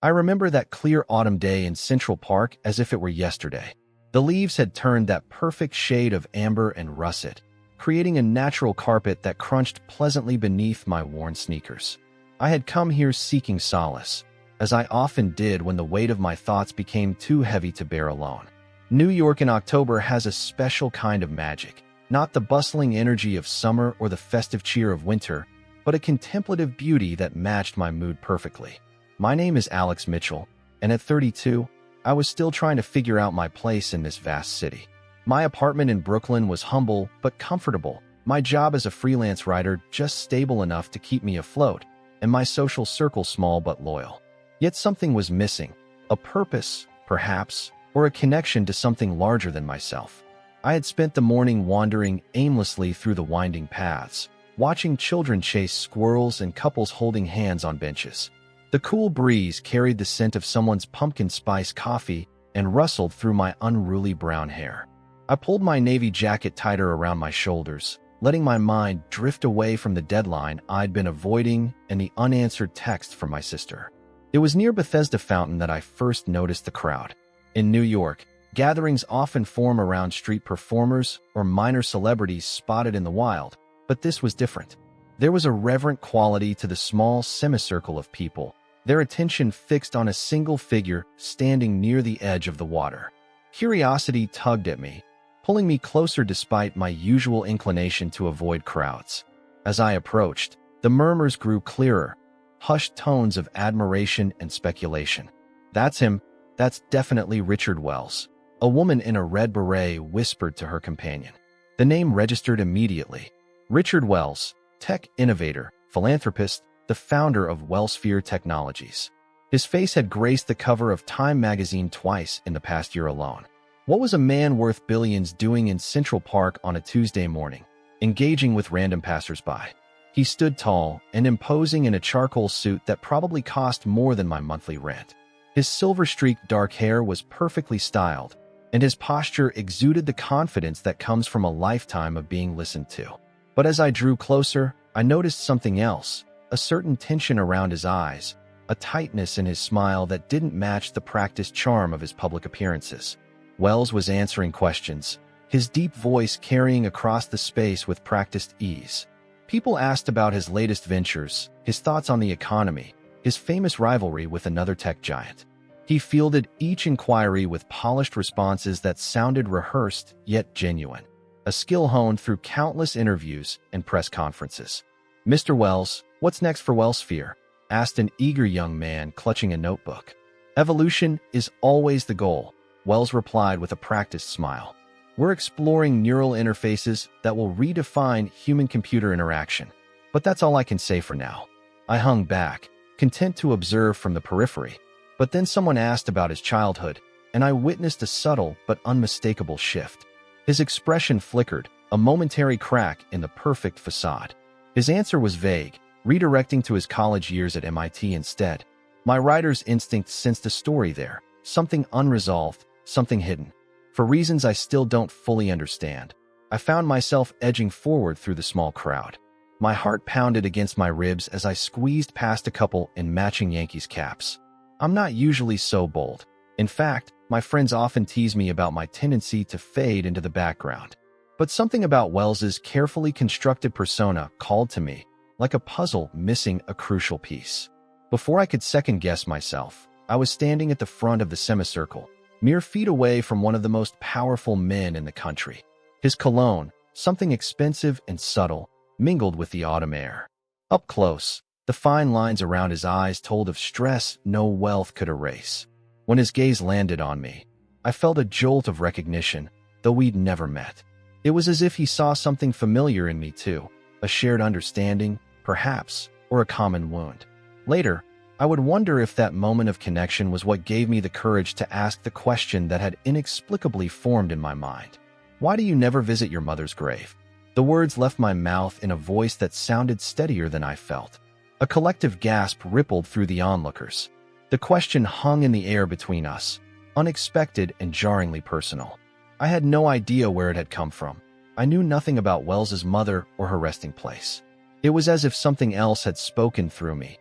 I remember that clear autumn day in Central Park as if it were yesterday. The leaves had turned that perfect shade of amber and russet, creating a natural carpet that crunched pleasantly beneath my worn sneakers. I had come here seeking solace, as I often did when the weight of my thoughts became too heavy to bear alone. New York in October has a special kind of magic, not the bustling energy of summer or the festive cheer of winter, but a contemplative beauty that matched my mood perfectly. My name is Alex Mitchell, and at 32, I was still trying to figure out my place in this vast city. My apartment in Brooklyn was humble but comfortable, my job as a freelance writer just stable enough to keep me afloat, and my social circle small but loyal. Yet something was missing, a purpose, perhaps, or a connection to something larger than myself. I had spent the morning wandering aimlessly through the winding paths, watching children chase squirrels and couples holding hands on benches. The cool breeze carried the scent of someone's pumpkin spice coffee and rustled through my unruly brown hair. I pulled my navy jacket tighter around my shoulders, letting my mind drift away from the deadline I'd been avoiding and the unanswered text from my sister. It was near Bethesda Fountain that I first noticed the crowd. In New York, gatherings often form around street performers or minor celebrities spotted in the wild, but this was different. There was a reverent quality to the small semicircle of people, their attention fixed on a single figure standing near the edge of the water. Curiosity tugged at me, pulling me closer despite my usual inclination to avoid crowds. As I approached, the murmurs grew clearer, hushed tones of admiration and speculation. "That's him. That's definitely Richard Wells," a woman in a red beret whispered to her companion. The name registered immediately. Richard Wells, tech innovator, philanthropist, the founder of Wellsphere Technologies. His face had graced the cover of Time magazine twice in the past year alone. What was a man worth billions doing in Central Park on a Tuesday morning, engaging with random passersby? He stood tall and imposing in a charcoal suit that probably cost more than my monthly rent. His silver-streaked dark hair was perfectly styled, and his posture exuded the confidence that comes from a lifetime of being listened to. But as I drew closer, I noticed something else, a certain tension around his eyes, a tightness in his smile that didn't match the practiced charm of his public appearances. Wells was answering questions, his deep voice carrying across the space with practiced ease. People asked about his latest ventures, his thoughts on the economy, his famous rivalry with another tech giant. He fielded each inquiry with polished responses that sounded rehearsed yet genuine, a skill honed through countless interviews and press conferences. "Mr. Wells, what's next for Wellsphere?" asked an eager young man clutching a notebook. "Evolution is always the goal," Wells replied with a practiced smile. "We're exploring neural interfaces that will redefine human-computer interaction. But that's all I can say for now." I hung back, content to observe from the periphery. But then someone asked about his childhood, and I witnessed a subtle but unmistakable shift. His expression flickered, a momentary crack in the perfect facade. His answer was vague, redirecting to his college years at MIT instead. My writer's instinct sensed a story there, something unresolved, something hidden. For reasons I still don't fully understand, I found myself edging forward through the small crowd. My heart pounded against my ribs as I squeezed past a couple in matching Yankees caps. I'm not usually so bold. In fact, my friends often tease me about my tendency to fade into the background. But something about Wells's carefully constructed persona called to me, like a puzzle missing a crucial piece. Before I could second-guess myself, I was standing at the front of the semicircle, mere feet away from one of the most powerful men in the country. His cologne, something expensive and subtle, mingled with the autumn air. Up close, the fine lines around his eyes told of stress no wealth could erase. When his gaze landed on me, I felt a jolt of recognition, though we'd never met. It was as if he saw something familiar in me too, a shared understanding, perhaps, or a common wound. Later, I would wonder if that moment of connection was what gave me the courage to ask the question that had inexplicably formed in my mind. "Why do you never visit your mother's grave?" The words left my mouth in a voice that sounded steadier than I felt. A collective gasp rippled through the onlookers. The question hung in the air between us, unexpected and jarringly personal. I had no idea where it had come from. I knew nothing about Wells's mother or her resting place. It was as if something else had spoken through me,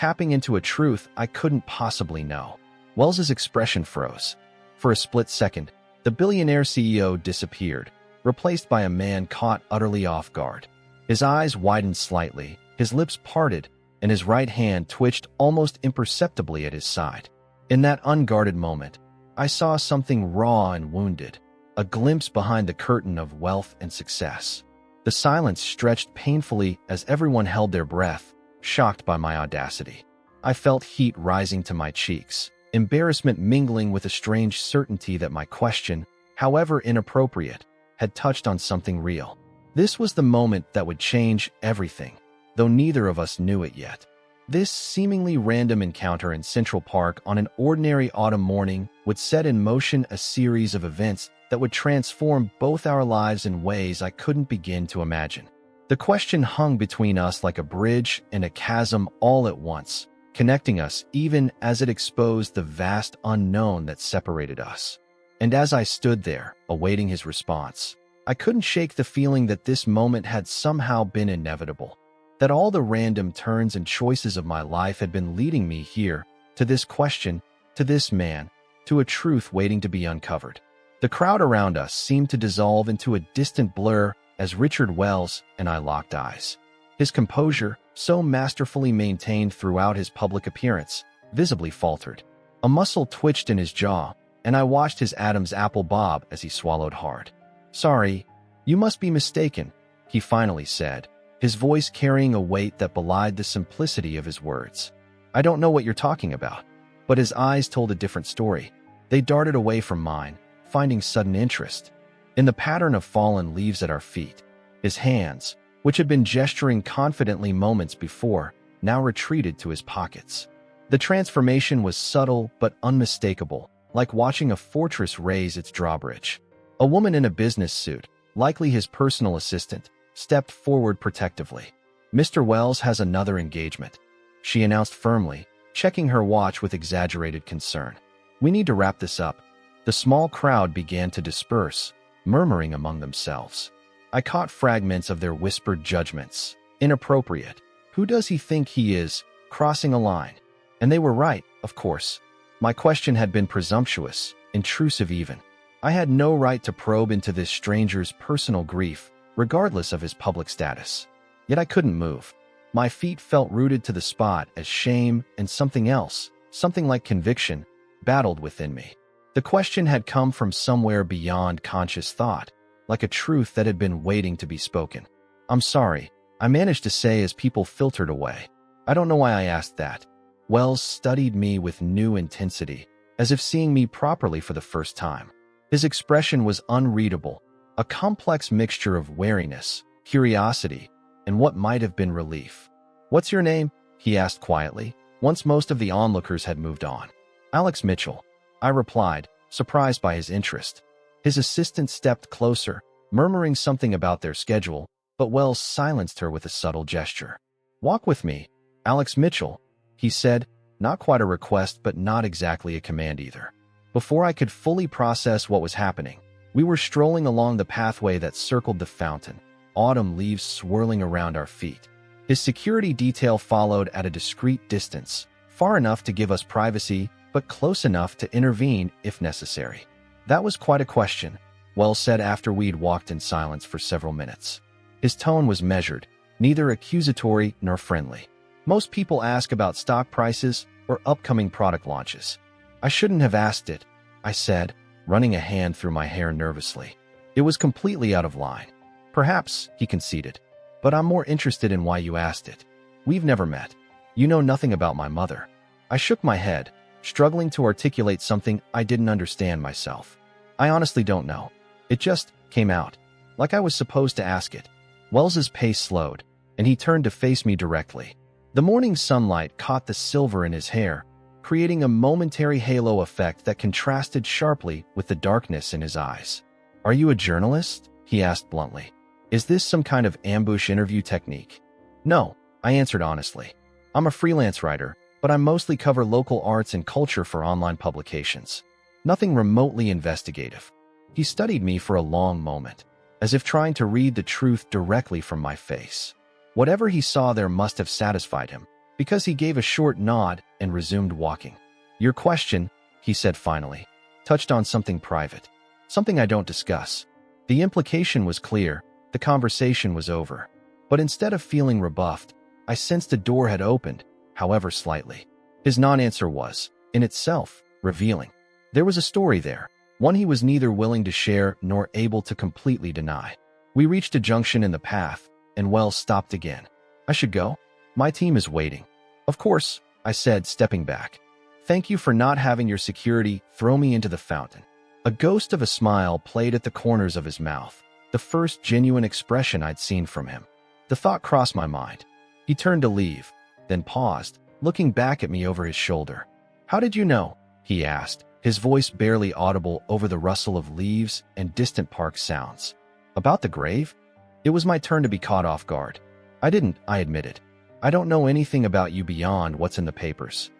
tapping into a truth I couldn't possibly know. Wells's expression froze. For a split second, the billionaire CEO disappeared, replaced by a man caught utterly off guard. His eyes widened slightly, his lips parted, and his right hand twitched almost imperceptibly at his side. In that unguarded moment, I saw something raw and wounded, a glimpse behind the curtain of wealth and success. The silence stretched painfully as everyone held their breath, shocked by my audacity. I felt heat rising to my cheeks, embarrassment mingling with a strange certainty that my question, however inappropriate, had touched on something real. This was the moment that would change everything, though neither of us knew it yet. This seemingly random encounter in Central Park on an ordinary autumn morning would set in motion a series of events that would transform both our lives in ways I couldn't begin to imagine. The question hung between us like a bridge and a chasm all at once, connecting us even as it exposed the vast unknown that separated us. And as I stood there, awaiting his response, I couldn't shake the feeling that this moment had somehow been inevitable, that all the random turns and choices of my life had been leading me here, to this question, to this man, to a truth waiting to be uncovered. The crowd around us seemed to dissolve into a distant blur as Richard Wells and I locked eyes. His composure, so masterfully maintained throughout his public appearance, visibly faltered. A muscle twitched in his jaw, and I watched his Adam's apple bob as he swallowed hard. "Sorry, you must be mistaken," he finally said, his voice carrying a weight that belied the simplicity of his words. "I don't know what you're talking about." But his eyes told a different story. They darted away from mine, finding sudden interest in the pattern of fallen leaves at our feet. His hands, which had been gesturing confidently moments before, now retreated to his pockets. The transformation was subtle but unmistakable, like watching a fortress raise its drawbridge. A woman in a business suit, likely his personal assistant, stepped forward protectively. "Mr. Wells has another engagement," she announced firmly, checking her watch with exaggerated concern. "We need to wrap this up." The small crowd began to disperse, murmuring among themselves. I caught fragments of their whispered judgments. "Inappropriate. Who does he think he is? Crossing a line." And they were right, of course. My question had been presumptuous, intrusive even. I had no right to probe into this stranger's personal grief, regardless of his public status. Yet I couldn't move. My feet felt rooted to the spot as shame and something else, something like conviction, battled within me. The question had come from somewhere beyond conscious thought, like a truth that had been waiting to be spoken. "I'm sorry," I managed to say as people filtered away. "I don't know why I asked that." Wells studied me with new intensity, as if seeing me properly for the first time. His expression was unreadable, a complex mixture of wariness, curiosity, and what might have been relief. "What's your name?" he asked quietly, once most of the onlookers had moved on. "Alex Mitchell," I replied, surprised by his interest. His assistant stepped closer, murmuring something about their schedule, but Wells silenced her with a subtle gesture. "Walk with me, Alex Mitchell," he said, not quite a request but not exactly a command either. Before I could fully process what was happening, we were strolling along the pathway that circled the fountain, autumn leaves swirling around our feet. His security detail followed at a discreet distance, far enough to give us privacy, but close enough to intervene if necessary. "That was quite a question," Wells said after we'd walked in silence for several minutes. His tone was measured, neither accusatory nor friendly. "Most people ask about stock prices or upcoming product launches." "I shouldn't have asked it," I said, running a hand through my hair nervously. It was completely out of line. "Perhaps," he conceded, "but I'm more interested in why you asked it. We've never met. You know nothing about my mother." I shook my head, struggling to articulate something I didn't understand myself. "I honestly don't know. It just came out, like I was supposed to ask it." Wells's pace slowed, and he turned to face me directly. The morning sunlight caught the silver in his hair, creating a momentary halo effect that contrasted sharply with the darkness in his eyes. "Are you a journalist?" he asked bluntly. "Is this some kind of ambush interview technique?" "No," I answered honestly. "I'm a freelance writer, but I mostly cover local arts and culture for online publications. Nothing remotely investigative." He studied me for a long moment, as if trying to read the truth directly from my face. Whatever he saw there must have satisfied him, because he gave a short nod and resumed walking. Your question, he said finally, touched on something private, something I don't discuss. The implication was clear, the conversation was over. But instead of feeling rebuffed, I sensed a door had opened, however slightly. His non-answer was, in itself, revealing. There was a story there, one he was neither willing to share nor able to completely deny. We reached a junction in the path, and Wells stopped again. I should go? My team is waiting. Of course, I said, stepping back. Thank you for not having your security throw me into the fountain. A ghost of a smile played at the corners of his mouth, the first genuine expression I'd seen from him. The thought crossed my mind. He turned to leave, then paused, looking back at me over his shoulder. How did you know? He asked, his voice barely audible over the rustle of leaves and distant park sounds. About the grave? It was my turn to be caught off guard. I admitted. I don't know anything about you beyond what's in the papers.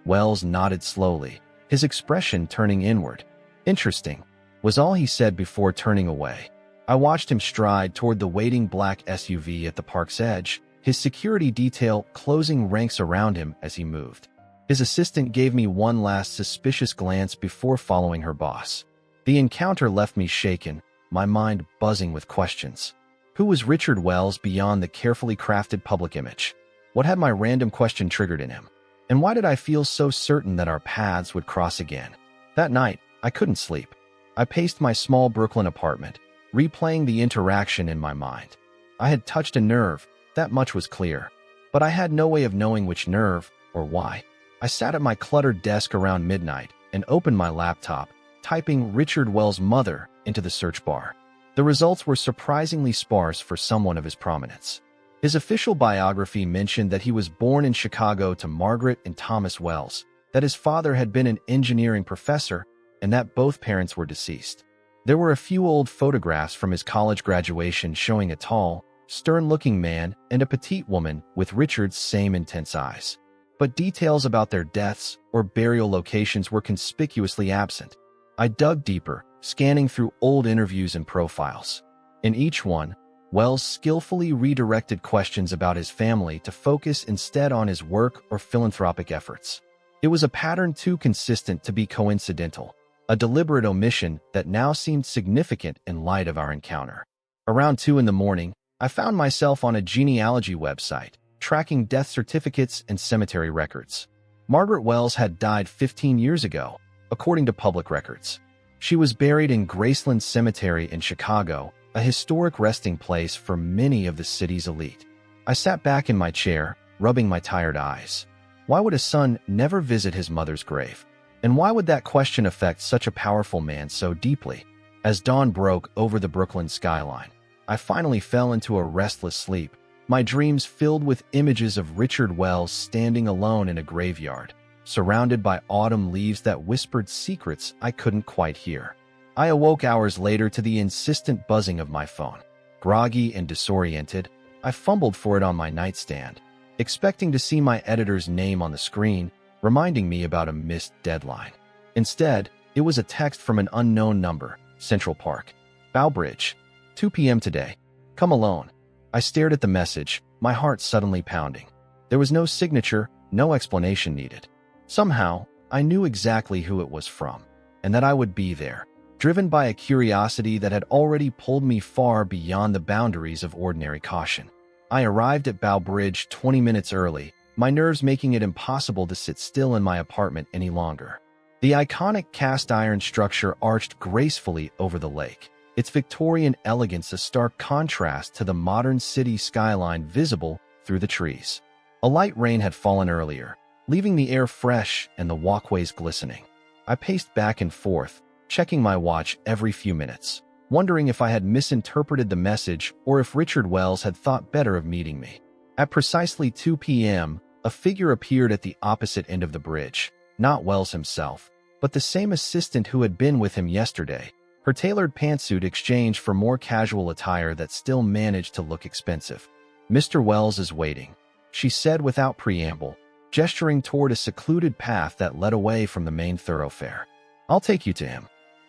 Wells nodded slowly, his expression turning inward. Interesting, was all he said before turning away. I watched him stride toward the waiting black SUV at the park's edge, his security detail closing ranks around him as he moved. His assistant gave me one last suspicious glance before following her boss. The encounter left me shaken, my mind buzzing with questions. Who was Richard Wells beyond the carefully crafted public image? What had my random question triggered in him? And why did I feel so certain that our paths would cross again? That night, I couldn't sleep. I paced my small Brooklyn apartment, replaying the interaction in my mind. I had touched a nerve, that much was clear. But I had no way of knowing which nerve, or why. I sat at my cluttered desk around midnight and opened my laptop, typing Richard Wells' mother into the search bar. The results were surprisingly sparse for someone of his prominence. His official biography mentioned that he was born in Chicago to Margaret and Thomas Wells, that his father had been an engineering professor, and that both parents were deceased. There were a few old photographs from his college graduation showing a tall, stern-looking man and a petite woman with Richard's same intense eyes. But details about their deaths or burial locations were conspicuously absent. I dug deeper, scanning through old interviews and profiles. In each one, Wells skillfully redirected questions about his family to focus instead on his work or philanthropic efforts. It was a pattern too consistent to be coincidental, a deliberate omission that now seemed significant in light of our encounter. Around 2 a.m, I found myself on a genealogy website, tracking death certificates and cemetery records. Margaret Wells had died 15 years ago, according to public records. She was buried in Graceland Cemetery in Chicago, a historic resting place for many of the city's elite. I sat back in my chair, rubbing my tired eyes. Why would a son never visit his mother's grave? And why would that question affect such a powerful man so deeply? As dawn broke over the Brooklyn skyline, I finally fell into a restless sleep, my dreams filled with images of Richard Wells standing alone in a graveyard, surrounded by autumn leaves that whispered secrets I couldn't quite hear. I awoke hours later to the insistent buzzing of my phone. Groggy and disoriented, I fumbled for it on my nightstand, expecting to see my editor's name on the screen, reminding me about a missed deadline. Instead, it was a text from an unknown number, Central Park. Bowbridge, 2 p.m. today. Come alone. I stared at the message, my heart suddenly pounding. There was no signature, no explanation needed. Somehow, I knew exactly who it was from, and that I would be there, driven by a curiosity that had already pulled me far beyond the boundaries of ordinary caution. I arrived at Bowbridge 20 minutes early, my nerves making it impossible to sit still in my apartment any longer. The iconic cast-iron structure arched gracefully over the lake, its Victorian elegance a stark contrast to the modern city skyline visible through the trees. A light rain had fallen earlier, leaving the air fresh and the walkways glistening. I paced back and forth, checking my watch every few minutes, wondering if I had misinterpreted the message or if Richard Wells had thought better of meeting me. At precisely 2 p.m., a figure appeared at the opposite end of the bridge, not Wells himself, but the same assistant who had been with him yesterday, her tailored pantsuit exchanged for more casual attire that still managed to look expensive. "Mr. Wells is waiting," she said without preamble, gesturing toward a secluded path that led away from the main thoroughfare. "I'll take you to him."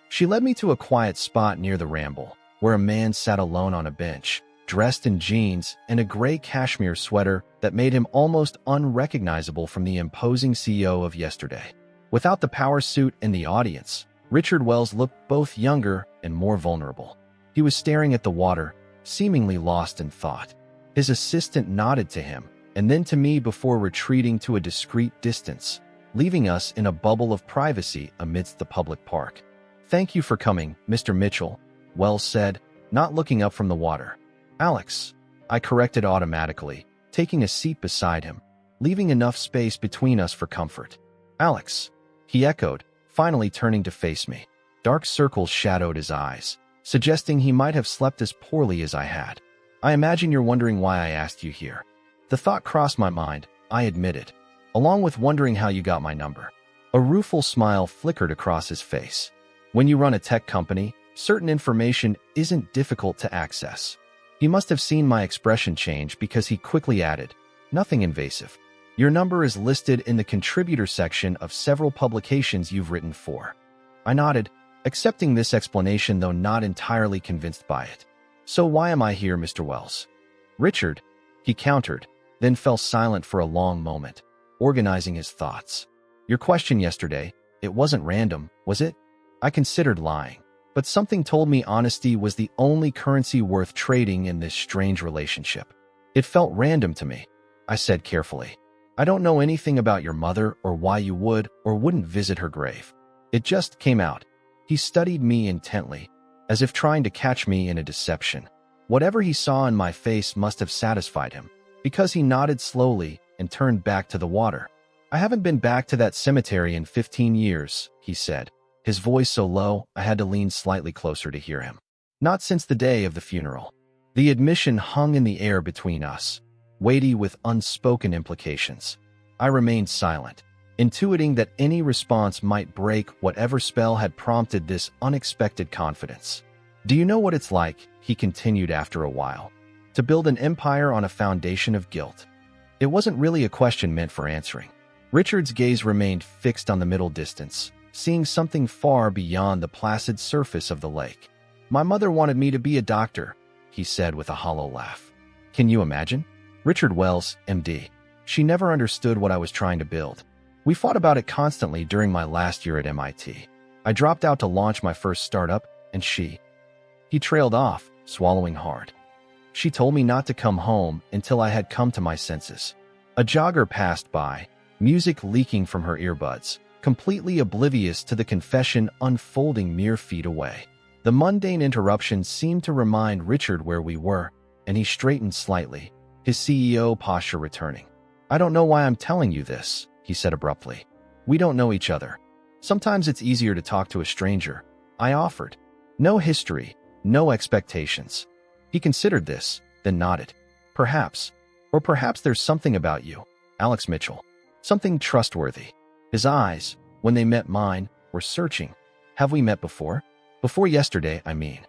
She led me to a quiet spot near the ramble, where a man sat alone on a bench, dressed in jeans and a gray cashmere sweater that made him almost unrecognizable from the imposing CEO of yesterday. Without the power suit in the audience, Richard Wells looked both younger and more vulnerable. He was staring at the water, seemingly lost in thought. His assistant nodded to him, and then to me before retreating to a discreet distance, leaving us in a bubble of privacy amidst the public park. "Thank you for coming, Mr. Mitchell," Wells said, not looking up from the water. "Alex," I corrected automatically, taking a seat beside him, leaving enough space between us for comfort. "Alex," he echoed, finally turning to face me. Dark circles shadowed his eyes, suggesting he might have slept as poorly as I had. "I imagine you're wondering why I asked you here." The thought crossed my mind, I admitted, along with wondering how you got my number. A rueful smile flickered across his face. "When you run a tech company, certain information isn't difficult to access." He must have seen my expression change because he quickly added, "Nothing invasive. Your number is listed in the contributor section of several publications you've written for." I nodded, accepting this explanation though not entirely convinced by it. "So why am I here, Mr. Wells?" "Richard," he countered, then fell silent for a long moment, organizing his thoughts. "Your question yesterday, it wasn't random, was it?" I considered lying, but something told me honesty was the only currency worth trading in this strange relationship. "It felt random to me," I said carefully. "I don't know anything about your mother or why you would or wouldn't visit her grave. It just came out." He studied me intently, as if trying to catch me in a deception. Whatever he saw in my face must have satisfied him, because he nodded slowly and turned back to the water. "I haven't been back to that cemetery in 15 years, he said, his voice so low I had to lean slightly closer to hear him. "Not since the day of the funeral." The admission hung in the air between us, weighty with unspoken implications. I remained silent, intuiting that any response might break whatever spell had prompted this unexpected confidence. "Do you know what it's like," he continued after a while, "to build an empire on a foundation of guilt?" It wasn't really a question meant for answering. Richard's gaze remained fixed on the middle distance, seeing something far beyond the placid surface of the lake. "My mother wanted me to be a doctor," he said with a hollow laugh. "Can you imagine? Richard Wells, MD. She never understood what I was trying to build. We fought about it constantly during my last year at MIT. I dropped out to launch my first startup, and she..." He trailed off, swallowing hard. "She told me not to come home until I had come to my senses." A jogger passed by, music leaking from her earbuds, completely oblivious to the confession unfolding mere feet away. The mundane interruption seemed to remind Richard where we were, and he straightened slightly, his CEO posture returning. "I don't know why I'm telling you this," he said abruptly. "We don't know each other. Sometimes it's easier to talk to a stranger," I offered. "No history, no expectations." He considered this, then nodded. "Perhaps. Or perhaps there's something about you, Alex Mitchell. Something trustworthy." His eyes, when they met mine, were searching. "Have we met before?" "Before yesterday, I mean."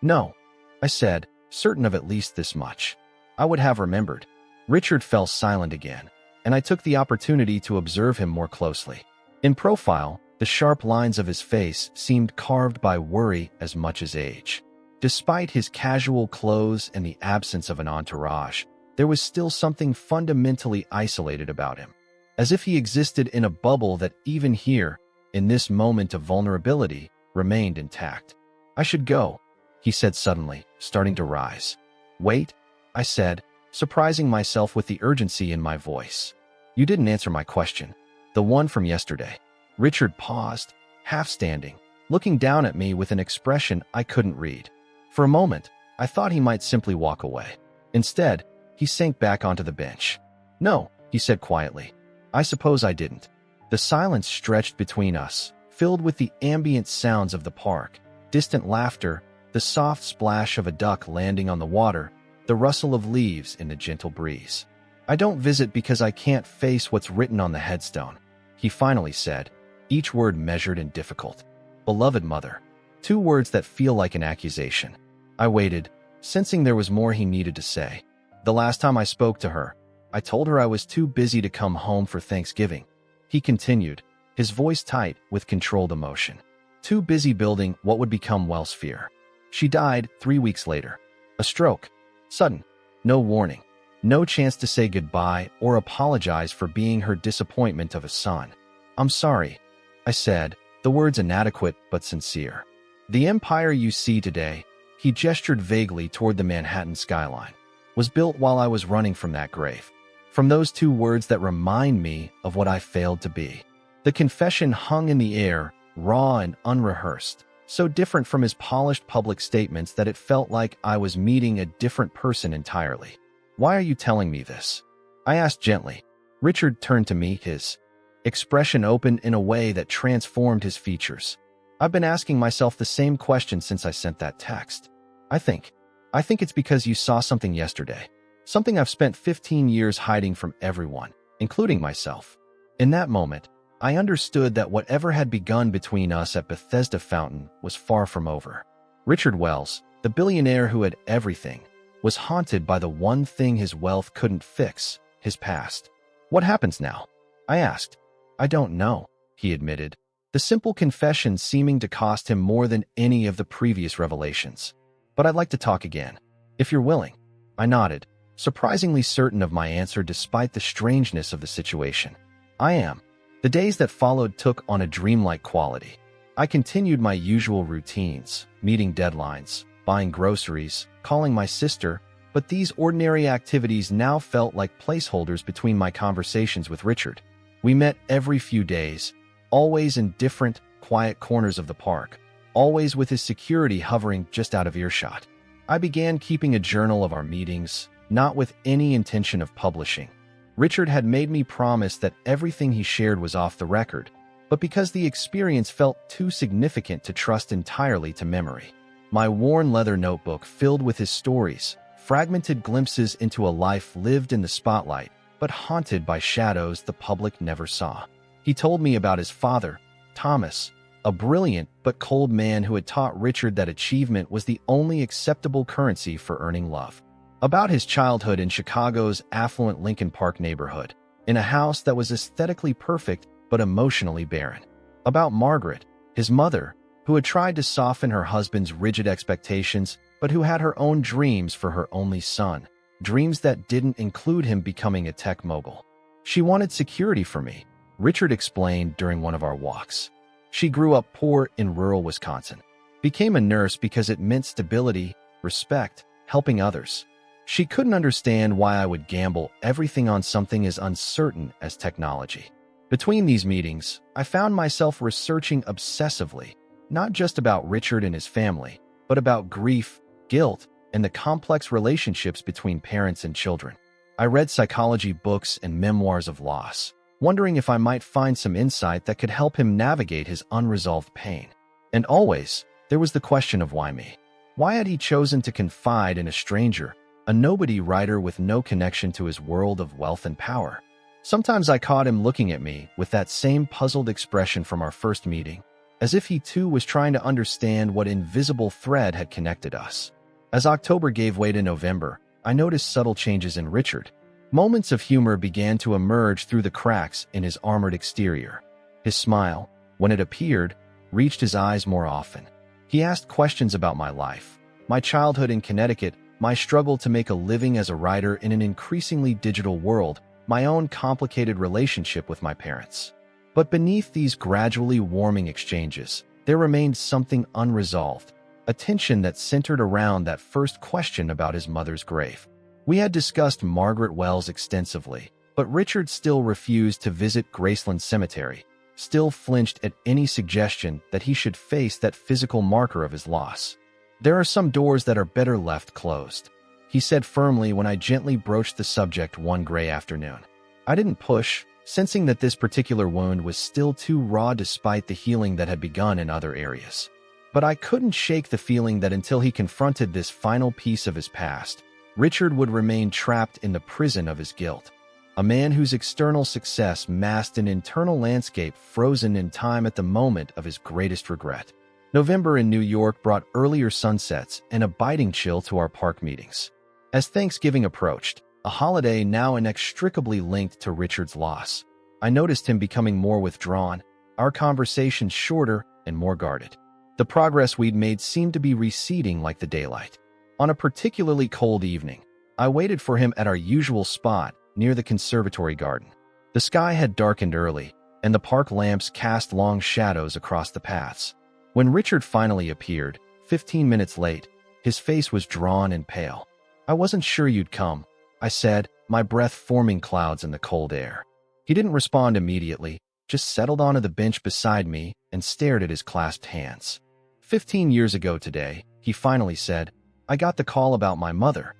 "No," I said, certain of at least this much. I would have remembered. Richard fell silent again, and I took the opportunity to observe him more closely. In profile, the sharp lines of his face seemed carved by worry as much as age. Despite his casual clothes and the absence of an entourage, there was still something fundamentally isolated about him, as if he existed in a bubble that even here, in this moment of vulnerability, remained intact. "I should go," he said suddenly, starting to rise. "Wait," I said, surprising myself with the urgency in my voice. "You didn't answer my question, the one from yesterday." Richard paused, half standing, looking down at me with an expression I couldn't read. For a moment, I thought he might simply walk away. Instead, he sank back onto the bench. "No," he said quietly. "I suppose I didn't." The silence stretched between us, filled with the ambient sounds of the park, distant laughter, the soft splash of a duck landing on the water, the rustle of leaves in the gentle breeze. "I don't visit because I can't face what's written on the headstone," he finally said, each word measured and difficult. "Beloved mother." Two words that feel like an accusation. I waited, sensing there was more he needed to say. "The last time I spoke to her, I told her I was too busy to come home for Thanksgiving," he continued, his voice tight with controlled emotion. "Too busy building what would become Wells Fear. She died 3 weeks later. A stroke." Sudden. No warning. No chance to say goodbye or apologize for being her disappointment of a son. "I'm sorry," I said, the words inadequate but sincere. "The empire you see today," he gestured vaguely toward the Manhattan skyline, "was built while I was running from that grave." From those two words that remind me of what I failed to be. The confession hung in the air, raw and unrehearsed, so different from his polished public statements that it felt like I was meeting a different person entirely. "Why are you telling me this?" I asked gently. Richard turned to me, his expression open in a way that transformed his features. "I've been asking myself the same question since I sent that text. I think it's because you saw something yesterday. Something I've spent 15 years hiding from everyone, including myself." In that moment, I understood that whatever had begun between us at Bethesda Fountain was far from over. Richard Wells, the billionaire who had everything, was haunted by the one thing his wealth couldn't fix, his past. "What happens now?" I asked. "I don't know," he admitted, the simple confession seeming to cost him more than any of the previous revelations. "But I'd like to talk again, if you're willing." I nodded, surprisingly certain of my answer despite the strangeness of the situation. "I am." The days that followed took on a dreamlike quality. I continued my usual routines, meeting deadlines, buying groceries, calling my sister, but these ordinary activities now felt like placeholders between my conversations with Richard. We met every few days, always in different, quiet corners of the park, always with his security hovering just out of earshot. I began keeping a journal of our meetings, not with any intention of publishing. Richard had made me promise that everything he shared was off the record, but because the experience felt too significant to trust entirely to memory. My worn leather notebook filled with his stories, fragmented glimpses into a life lived in the spotlight, but haunted by shadows the public never saw. He told me about his father, Thomas, a brilliant but cold man who had taught Richard that achievement was the only acceptable currency for earning love. About his childhood in Chicago's affluent Lincoln Park neighborhood, in a house that was aesthetically perfect but emotionally barren. About Margaret, his mother, who had tried to soften her husband's rigid expectations, but who had her own dreams for her only son, dreams that didn't include him becoming a tech mogul. "She wanted security for me," Richard explained during one of our walks. "She grew up poor in rural Wisconsin, became a nurse because it meant stability, respect, helping others. She couldn't understand why I would gamble everything on something as uncertain as technology." Between these meetings, I found myself researching obsessively, not just about Richard and his family, but about grief, guilt, and the complex relationships between parents and children. I read psychology books and memoirs of loss, wondering if I might find some insight that could help him navigate his unresolved pain. And always, there was the question of why me? Why had he chosen to confide in a stranger, a nobody writer with no connection to his world of wealth and power? Sometimes I caught him looking at me with that same puzzled expression from our first meeting, as if he too was trying to understand what invisible thread had connected us. As October gave way to November, I noticed subtle changes in Richard. Moments of humor began to emerge through the cracks in his armored exterior. His smile, when it appeared, reached his eyes more often. He asked questions about my life, my childhood in Connecticut, my struggle to make a living as a writer in an increasingly digital world, my own complicated relationship with my parents. But beneath these gradually warming exchanges, there remained something unresolved, a tension that centered around that first question about his mother's grave. We had discussed Margaret Wells extensively, but Richard still refused to visit Graceland Cemetery, still flinched at any suggestion that he should face that physical marker of his loss. "There are some doors that are better left closed," he said firmly when I gently broached the subject one gray afternoon. I didn't push, sensing that this particular wound was still too raw despite the healing that had begun in other areas. But I couldn't shake the feeling that until he confronted this final piece of his past, Richard would remain trapped in the prison of his guilt. A man whose external success masked an internal landscape frozen in time at the moment of his greatest regret. November in New York brought earlier sunsets and a biting chill to our park meetings. As Thanksgiving approached, a holiday now inextricably linked to Richard's loss, I noticed him becoming more withdrawn, our conversations shorter and more guarded. The progress we'd made seemed to be receding like the daylight. On a particularly cold evening, I waited for him at our usual spot near the conservatory garden. The sky had darkened early, and the park lamps cast long shadows across the paths. When Richard finally appeared, 15 minutes late, his face was drawn and pale. "I wasn't sure you'd come," I said, my breath forming clouds in the cold air. He didn't respond immediately, just settled onto the bench beside me and stared at his clasped hands. 15 years ago today, he finally said, "I got the call about my mother."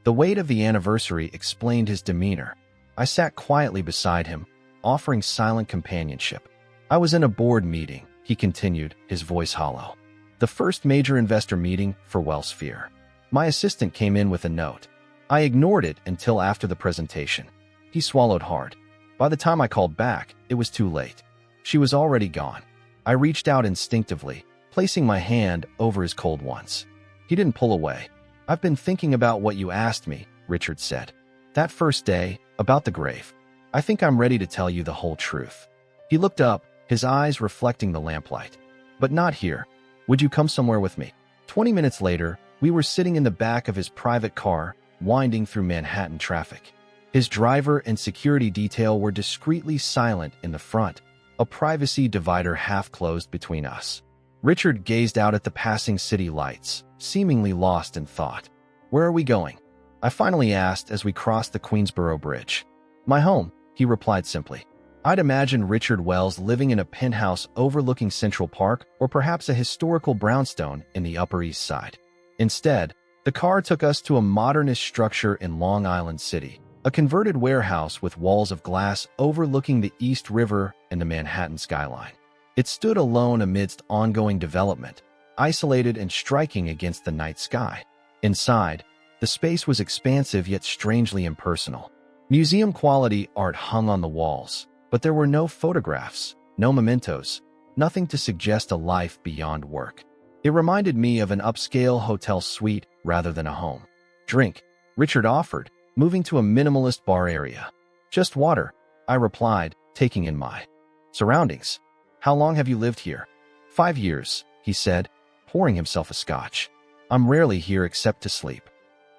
The weight of the anniversary explained his demeanor. I sat quietly beside him, offering silent companionship. "I was in a board meeting," he continued, his voice hollow. "The first major investor meeting for WellSphere. My assistant came in with a note. I ignored it until after the presentation." He swallowed hard. By the time I called back, it was too late. She was already gone. I reached out instinctively, placing my hand over his cold ones. He didn't pull away. "I've been thinking about what you asked me," Richard said. "That first day, about the grave. I think I'm ready to tell you the whole truth." He looked up, his eyes reflecting the lamplight. "But not here. Would you come somewhere with me?" 20 minutes later, we were sitting in the back of his private car, winding through Manhattan traffic. His driver and security detail were discreetly silent in the front, a privacy divider half closed between us. Richard gazed out at the passing city lights, seemingly lost in thought. "Where are we going?" I finally asked as we crossed the Queensboro Bridge. "My home," he replied simply. I'd imagined Richard Wells living in a penthouse overlooking Central Park or perhaps a historical brownstone in the Upper East Side. Instead, the car took us to a modernist structure in Long Island City, a converted warehouse with walls of glass overlooking the East River and the Manhattan skyline. It stood alone amidst ongoing development, isolated and striking against the night sky. Inside, the space was expansive yet strangely impersonal. Museum-quality art hung on the walls, but there were no photographs, no mementos, nothing to suggest a life beyond work. It reminded me of an upscale hotel suite rather than a home. "Drink," Richard offered, moving to a minimalist bar area. "Just water," I replied, taking in my surroundings. "How long have you lived here?" 5 years, he said, pouring himself a scotch. "I'm rarely here except to sleep."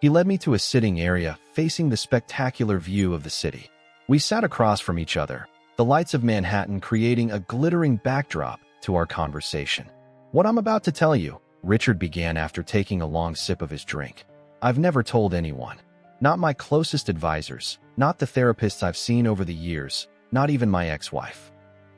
He led me to a sitting area facing the spectacular view of the city. We sat across from each other, the lights of Manhattan creating a glittering backdrop to our conversation. "What I'm about to tell you," Richard began after taking a long sip of his drink, "I've never told anyone. Not my closest advisors, not the therapists I've seen over the years, not even my ex-wife."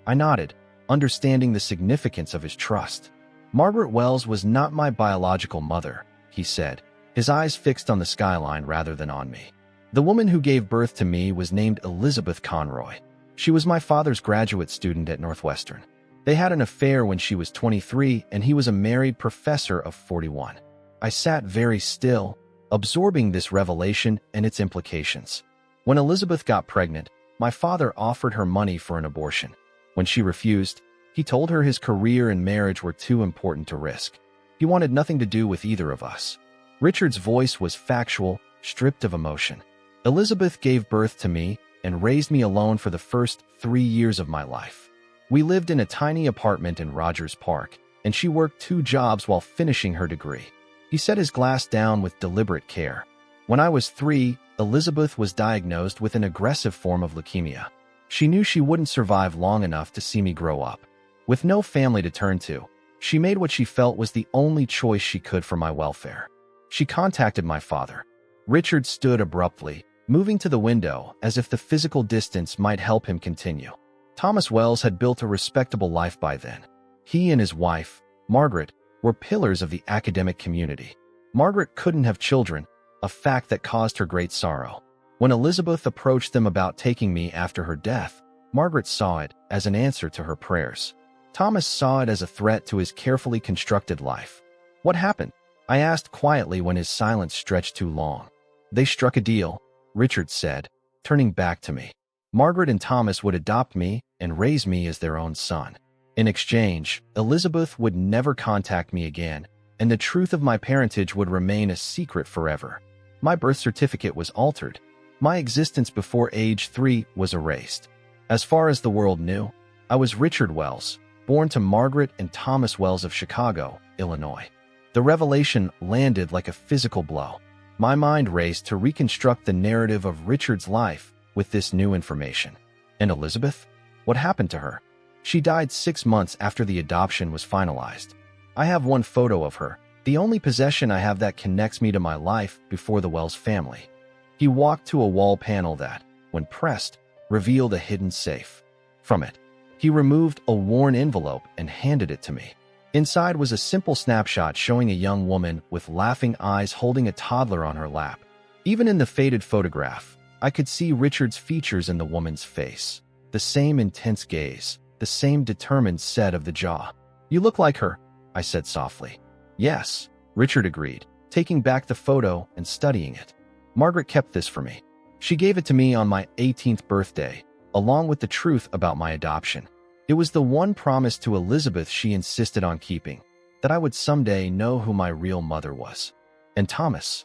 I nodded, understanding the significance of his trust. "Margaret Wells was not my biological mother," he said, his eyes fixed on the skyline rather than on me. "The woman who gave birth to me was named Elizabeth Conroy. She was my father's graduate student at Northwestern. They had an affair when she was 23 and he was a married professor of 41. I sat very still, absorbing this revelation and its implications. When Elizabeth got pregnant, my father offered her money for an abortion. When she refused, he told her his career and marriage were too important to risk. He wanted nothing to do with either of us." Richard's voice was factual, stripped of emotion. "Elizabeth gave birth to me and raised me alone for the first 3 years of my life. We lived in a tiny apartment in Rogers Park, and she worked 2 jobs while finishing her degree." He set his glass down with deliberate care. "When I was 3, Elizabeth was diagnosed with an aggressive form of leukemia. She knew she wouldn't survive long enough to see me grow up. With no family to turn to, she made what she felt was the only choice she could for my welfare. She contacted my father." Richard stood abruptly, moving to the window as if the physical distance might help him continue. Thomas Wells had built a respectable life by then. He and his wife, Margaret, were pillars of the academic community. Margaret couldn't have children, a fact that caused her great sorrow. When Elizabeth approached them about taking me after her death, Margaret saw it as an answer to her prayers. Thomas saw it as a threat to his carefully constructed life. "What happened?" I asked quietly when his silence stretched too long. "They struck a deal," Richard said, turning back to me. "Margaret and Thomas would adopt me and raise me as their own son. In exchange, Elizabeth would never contact me again, and the truth of my parentage would remain a secret forever. My birth certificate was altered. My existence before age 3 was erased. As far as the world knew, I was Richard Wells, born to Margaret and Thomas Wells of Chicago, Illinois. The revelation landed like a physical blow. My mind raced to reconstruct the narrative of Richard's life with this new information. And Elizabeth? What happened to her? She died 6 months after the adoption was finalized. I have one photo of her, the only possession I have that connects me to my life before the Wells family. He walked to a wall panel that, when pressed, revealed a hidden safe. From it, he removed a worn envelope and handed it to me. Inside was a simple snapshot showing a young woman with laughing eyes holding a toddler on her lap. Even in the faded photograph, I could see Richard's features in the woman's face. The same intense gaze, the same determined set of the jaw. "You look like her," I said softly. "Yes," Richard agreed, taking back the photo and studying it. "Margaret kept this for me. She gave it to me on my 18th birthday, along with the truth about my adoption. It was the one promise to Elizabeth she insisted on keeping, that I would someday know who my real mother was." "And Thomas?"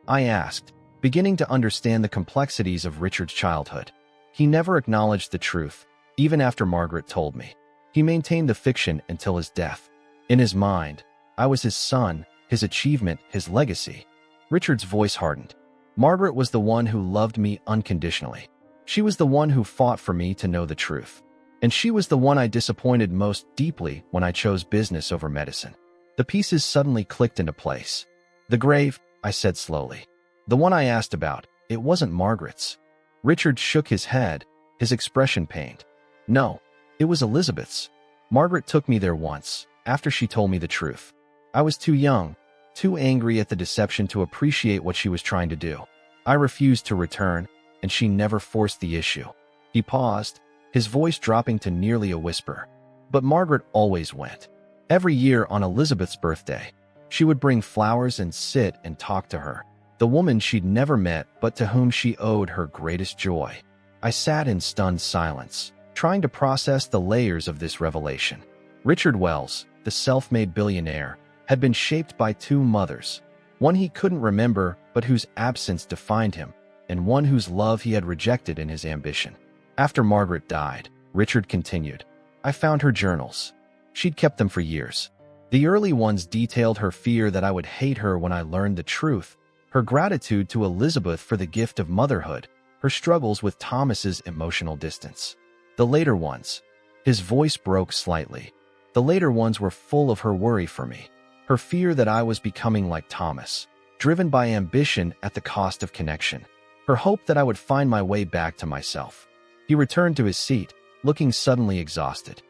I asked, beginning to understand the complexities of Richard's childhood. He never acknowledged the truth, even after Margaret told me. He maintained the fiction until his death. In his mind, I was his son, his achievement, his legacy. Richard's voice hardened. "Margaret was the one who loved me unconditionally. She was the one who fought for me to know the truth. And she was the one I disappointed most deeply when I chose business over medicine." The pieces suddenly clicked into place. "The grave," I said slowly. "The one I asked about, it wasn't Margaret's." Richard shook his head, his expression pained. "No, it was Elizabeth's. Margaret took me there once, after she told me the truth. I was too young, too angry at the deception to appreciate what she was trying to do. I refused to return, and she never forced the issue." He paused, his voice dropping to nearly a whisper. "But Margaret always went. Every year on Elizabeth's birthday, she would bring flowers and sit and talk to her, the woman she'd never met but to whom she owed her greatest joy." I sat in stunned silence, trying to process the layers of this revelation. Richard Wells, the self-made billionaire, had been shaped by two mothers, one he couldn't remember but whose absence defined him, and one whose love he had rejected in his ambition. After Margaret died, Richard continued, "I found her journals. She'd kept them for years. The early ones detailed her fear that I would hate her when I learned the truth, her gratitude to Elizabeth for the gift of motherhood, her struggles with Thomas's emotional distance. The later ones," his voice broke slightly, "the later ones were full of her worry for me, her fear that I was becoming like Thomas, driven by ambition at the cost of connection, her hope that I would find my way back to myself." He returned to his seat, looking suddenly exhausted.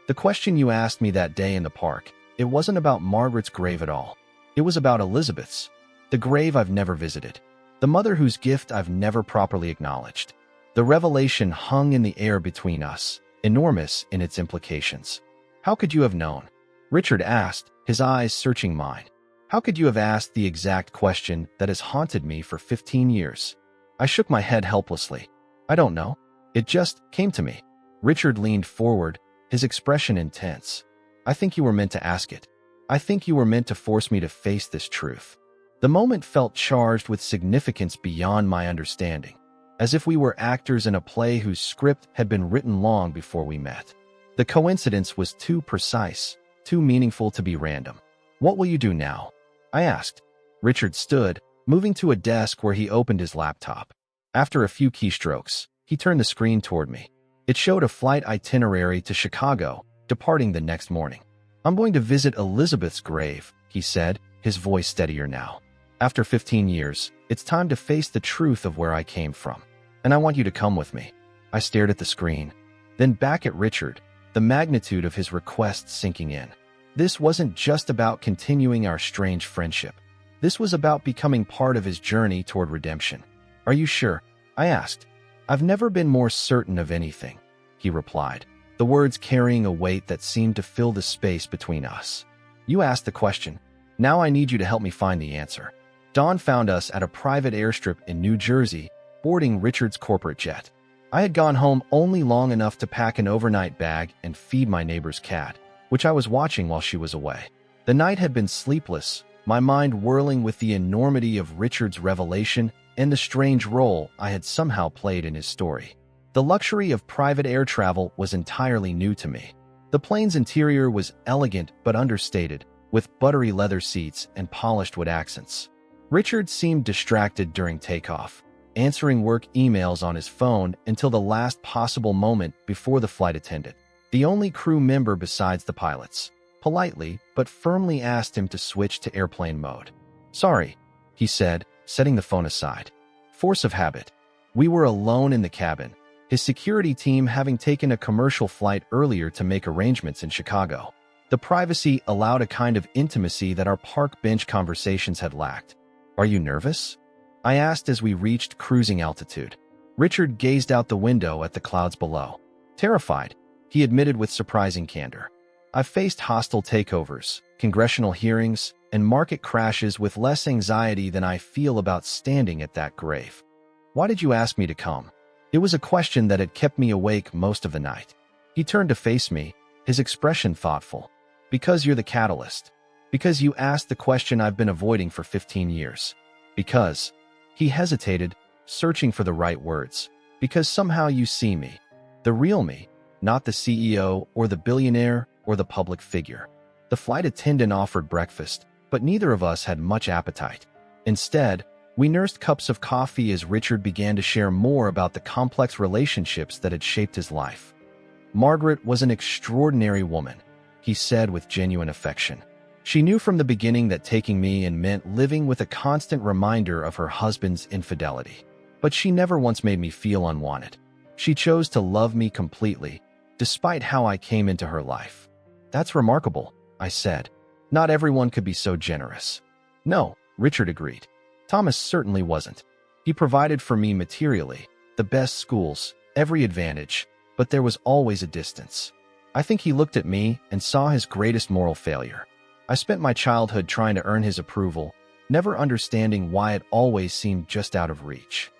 "The question you asked me that day in the park, it wasn't about Margaret's grave at all. It was about Elizabeth's, the grave I've never visited, the mother whose gift I've never properly acknowledged." The revelation hung in the air between us, enormous in its implications. "How could you have known?" Richard asked, his eyes searching mine. "How could you have asked the exact question that has haunted me for 15 years? I shook my head helplessly. "I don't know. It just came to me." Richard leaned forward, his expression intense. "I think you were meant to ask it. I think you were meant to force me to face this truth." The moment felt charged with significance beyond my understanding, as if we were actors in a play whose script had been written long before we met. The coincidence was too precise, too meaningful to be random. "What will you do now?" I asked. Richard stood, moving to a desk where he opened his laptop. After a few keystrokes, he turned the screen toward me. It showed a flight itinerary to Chicago, departing the next morning. "I'm going to visit Elizabeth's grave," he said, his voice steadier now. "After 15 years, it's time to face the truth of where I came from. And I want you to come with me." I stared at the screen, then back at Richard, the magnitude of his request sinking in. This wasn't just about continuing our strange friendship. This was about becoming part of his journey toward redemption. "Are you sure?" I asked. "I've never been more certain of anything," he replied, the words carrying a weight that seemed to fill the space between us. "You asked the question. Now I need you to help me find the answer." Dawn found us at a private airstrip in New Jersey, boarding Richard's corporate jet. I had gone home only long enough to pack an overnight bag and feed my neighbor's cat, which I was watching while she was away. The night had been sleepless, my mind whirling with the enormity of Richard's revelation and the strange role I had somehow played in his story. The luxury of private air travel was entirely new to me. The plane's interior was elegant but understated, with buttery leather seats and polished wood accents. Richard seemed distracted during takeoff, answering work emails on his phone until the last possible moment before the flight attendant, the only crew member besides the pilots, politely but firmly asked him to switch to airplane mode. "Sorry," he said, setting the phone aside. Force of habit. We were alone in the cabin, his security team having taken a commercial flight earlier to make arrangements in Chicago. The privacy allowed a kind of intimacy that our park bench conversations had lacked. "Are you nervous?" I asked as we reached cruising altitude. Richard gazed out the window at the clouds below. "Terrified," he admitted with surprising candor. "I've faced hostile takeovers, congressional hearings, and market crashes with less anxiety than I feel about standing at that grave." "Why did you ask me to come?" It was a question that had kept me awake most of the night. He turned to face me, his expression thoughtful. "Because you're the catalyst. Because you asked the question I've been avoiding for 15 years. Because..." He hesitated, searching for the right words. "Because somehow you see me. The real me, not the CEO or the billionaire or the public figure." The flight attendant offered breakfast, but neither of us had much appetite. Instead, we nursed cups of coffee as Richard began to share more about the complex relationships that had shaped his life. "Margaret was an extraordinary woman," he said with genuine affection. "She knew from the beginning that taking me in meant living with a constant reminder of her husband's infidelity. But she never once made me feel unwanted. She chose to love me completely, despite how I came into her life." "That's remarkable," I said. "Not everyone could be so generous." "No," Richard agreed. "Thomas certainly wasn't. He provided for me materially, the best schools, every advantage, but there was always a distance. I think he looked at me and saw his greatest moral failure. I spent my childhood trying to earn his approval, never understanding why it always seemed just out of reach."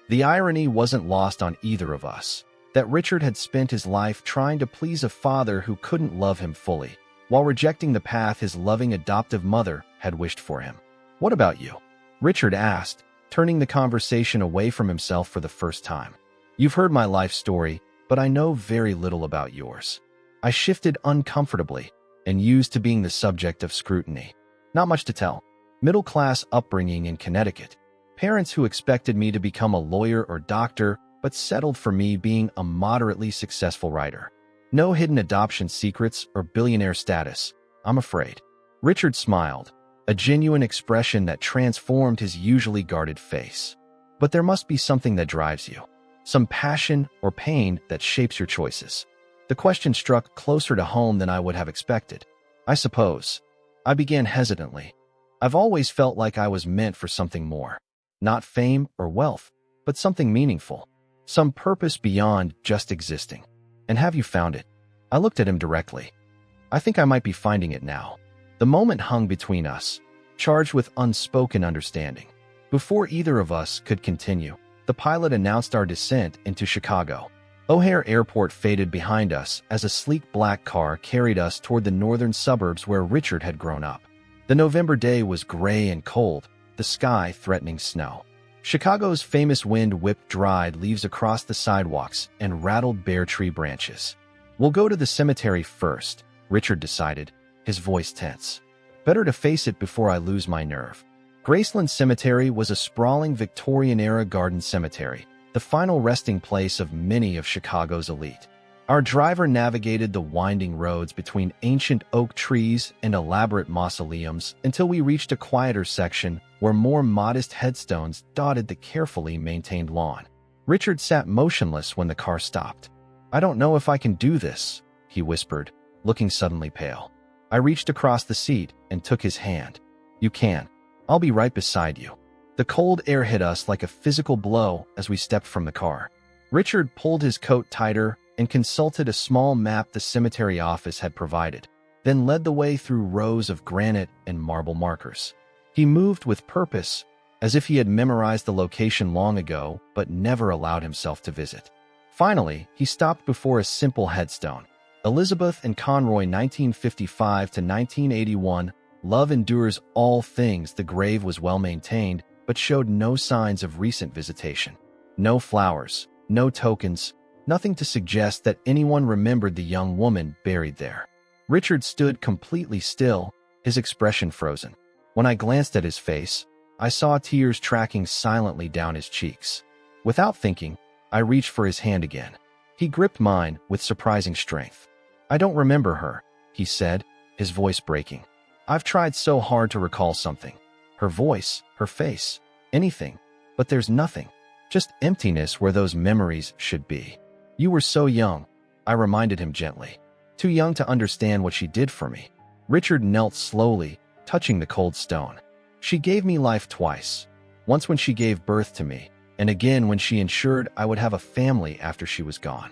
The irony wasn't lost on either of us, that Richard had spent his life trying to please a father who couldn't love him fully, while rejecting the path his loving adoptive mother had wished for him. "What about you?" Richard asked, turning the conversation away from himself for the first time. "You've heard my life story, but I know very little about yours." I shifted uncomfortably and used to being the subject of scrutiny. "Not much to tell. Middle-class upbringing in Connecticut. Parents who expected me to become a lawyer or doctor, but settled for me being a moderately successful writer. No hidden adoption secrets or billionaire status, I'm afraid." Richard smiled, a genuine expression that transformed his usually guarded face. "But there must be something that drives you. Some passion or pain that shapes your choices." The question struck closer to home than I would have expected. "I suppose." I began hesitantly. "I've always felt like I was meant for something more. Not fame or wealth, but something meaningful. Some purpose beyond just existing." "And have you found it?" I looked at him directly. "I think I might be finding it now." The moment hung between us, charged with unspoken understanding. Before either of us could continue, the pilot announced our descent into Chicago. O'Hare Airport faded behind us as a sleek black car carried us toward the northern suburbs where Richard had grown up. The November day was gray and cold, the sky threatening snow. Chicago's famous wind whipped dried leaves across the sidewalks and rattled bare tree branches. "We'll go to the cemetery first," Richard decided, his voice tense. "Better to face it before I lose my nerve." Graceland Cemetery was a sprawling Victorian-era garden cemetery, the final resting place of many of Chicago's elite. Our driver navigated the winding roads between ancient oak trees and elaborate mausoleums until we reached a quieter section where more modest headstones dotted the carefully maintained lawn. Richard sat motionless when the car stopped. "I don't know if I can do this," he whispered, looking suddenly pale. I reached across the seat and took his hand. "You can. I'll be right beside you." The cold air hit us like a physical blow as we stepped from the car. Richard pulled his coat tighter and consulted a small map the cemetery office had provided, then led the way through rows of granite and marble markers. He moved with purpose, as if he had memorized the location long ago but never allowed himself to visit. Finally, he stopped before a simple headstone. Elizabeth and Conroy, 1955 to 1981. Love endures all things. The grave was well maintained, but showed no signs of recent visitation. No flowers, no tokens, nothing to suggest that anyone remembered the young woman buried there. Richard stood completely still, his expression frozen. When I glanced at his face, I saw tears tracking silently down his cheeks. Without thinking, I reached for his hand again. He gripped mine with surprising strength. "I don't remember her," he said, his voice breaking. "I've tried so hard to recall something. Her voice, her face, anything. But there's nothing. Just emptiness where those memories should be." "You were so young," I reminded him gently. "Too young to understand what she did for me." Richard knelt slowly, touching the cold stone. "She gave me life twice. Once when she gave birth to me, and again when she ensured I would have a family after she was gone."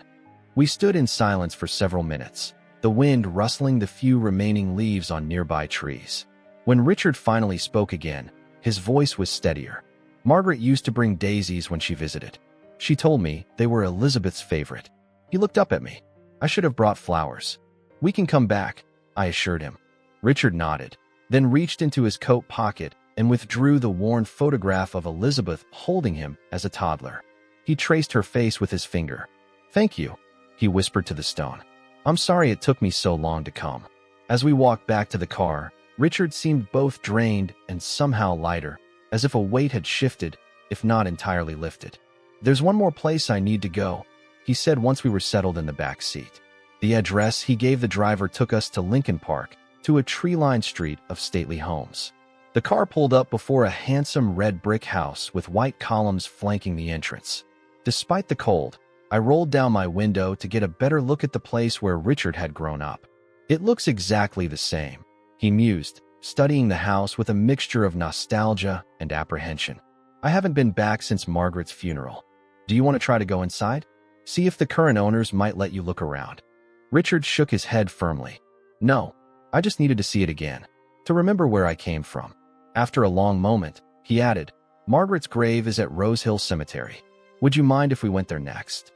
We stood in silence for several minutes, the wind rustling the few remaining leaves on nearby trees. When Richard finally spoke again, his voice was steadier. "Margaret used to bring daisies when she visited. She told me they were Elizabeth's favorite." He looked up at me. "I should have brought flowers." "We can come back," I assured him. Richard nodded, then reached into his coat pocket and withdrew the worn photograph of Elizabeth holding him as a toddler. He traced her face with his finger. "Thank you," he whispered to the stone. "I'm sorry it took me so long to come." As we walked back to the car, Richard seemed both drained and somehow lighter, as if a weight had shifted, if not entirely lifted. "There's one more place I need to go," he said once we were settled in the back seat. The address he gave the driver took us to Lincoln Park, to a tree-lined street of stately homes. The car pulled up before a handsome red brick house with white columns flanking the entrance. Despite the cold, I rolled down my window to get a better look at the place where Richard had grown up. "It looks exactly the same," he mused, studying the house with a mixture of nostalgia and apprehension. "I haven't been back since Margaret's funeral. Do you want to try to go inside? See if the current owners might let you look around." Richard shook his head firmly. "No, I just needed to see it again, to remember where I came from." After a long moment, he added, "Margaret's grave is at Rose Hill Cemetery. Would you mind if we went there next?"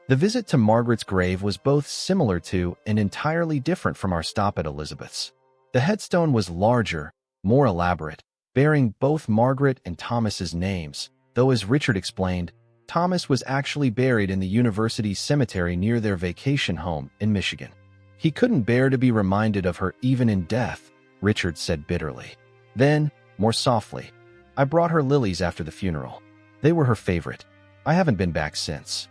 The visit to Margaret's grave was both similar to and entirely different from our stop at Elizabeth's. The headstone was larger, more elaborate, bearing both Margaret and Thomas's names, though as Richard explained, Thomas was actually buried in the university cemetery near their vacation home in Michigan. He couldn't bear to be reminded of her even in death, Richard said bitterly. Then, more softly, "I brought her lilies after the funeral. They were her favorite. I haven't been back since."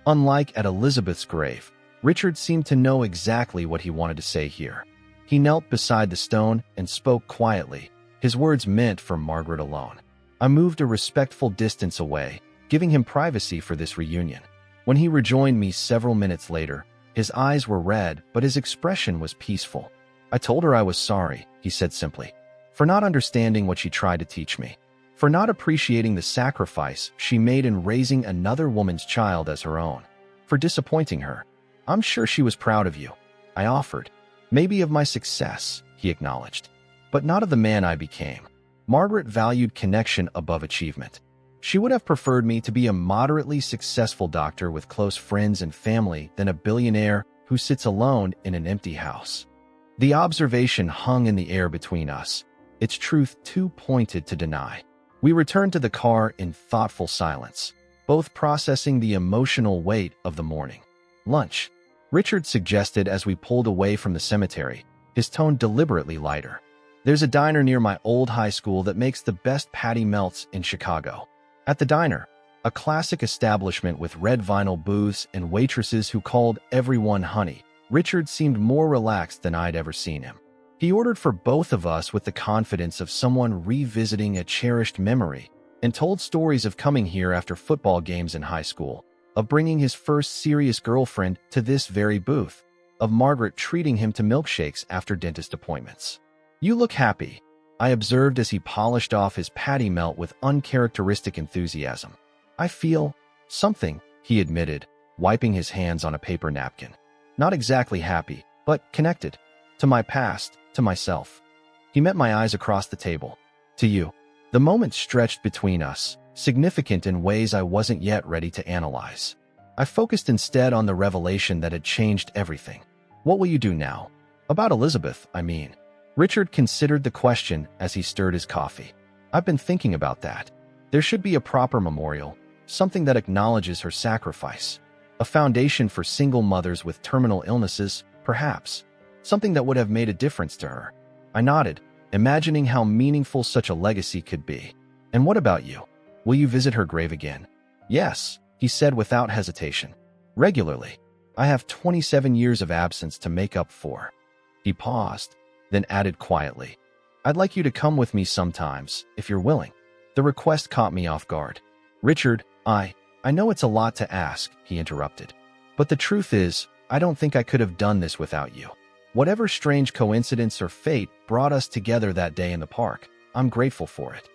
Unlike at Elizabeth's grave, Richard seemed to know exactly what he wanted to say here. He knelt beside the stone and spoke quietly, his words meant for Margaret alone. I moved a respectful distance away, giving him privacy for this reunion. When he rejoined me several minutes later, his eyes were red, but his expression was peaceful. "I told her I was sorry," he said simply, "for not understanding what she tried to teach me, for not appreciating the sacrifice she made in raising another woman's child as her own, for disappointing her. I'm sure she was proud of you," I offered. "Maybe of my success," he acknowledged, "but not of the man I became." Margaret valued connection above achievement. She would have preferred me to be a moderately successful doctor with close friends and family than a billionaire who sits alone in an empty house. The observation hung in the air between us, its truth too pointed to deny. We returned to the car in thoughtful silence, both processing the emotional weight of the morning. "Lunch," Richard suggested as we pulled away from the cemetery, his tone deliberately lighter. "There's a diner near my old high school that makes the best patty melts in Chicago." At the diner, a classic establishment with red vinyl booths and waitresses who called everyone honey, Richard seemed more relaxed than I'd ever seen him. He ordered for both of us with the confidence of someone revisiting a cherished memory, and told stories of coming here after football games in high school, of bringing his first serious girlfriend to this very booth, of Margaret treating him to milkshakes after dentist appointments. "You look happy," I observed as he polished off his patty melt with uncharacteristic enthusiasm. "I feel something," he admitted, wiping his hands on a paper napkin. "Not exactly happy, but connected. To my past, to myself." He met my eyes across the table. "To you." The moment stretched between us, significant in ways I wasn't yet ready to analyze. I focused instead on the revelation that had changed everything. "What will you do now?" "About Elizabeth, I mean." Richard considered the question as he stirred his coffee. "I've been thinking about that. There should be a proper memorial, something that acknowledges her sacrifice. A foundation for single mothers with terminal illnesses, perhaps. Something that would have made a difference to her." I nodded, imagining how meaningful such a legacy could be. And what about you? Will you visit her grave again? Yes, he said without hesitation. Regularly. I have 27 years of absence to make up for. He paused, then added quietly, I'd like you to come with me sometimes, if you're willing. The request caught me off guard. Richard, I know it's a lot to ask, he interrupted. But the truth is, I don't think I could have done this without you. Whatever strange coincidence or fate brought us together that day in the park, I'm grateful for it.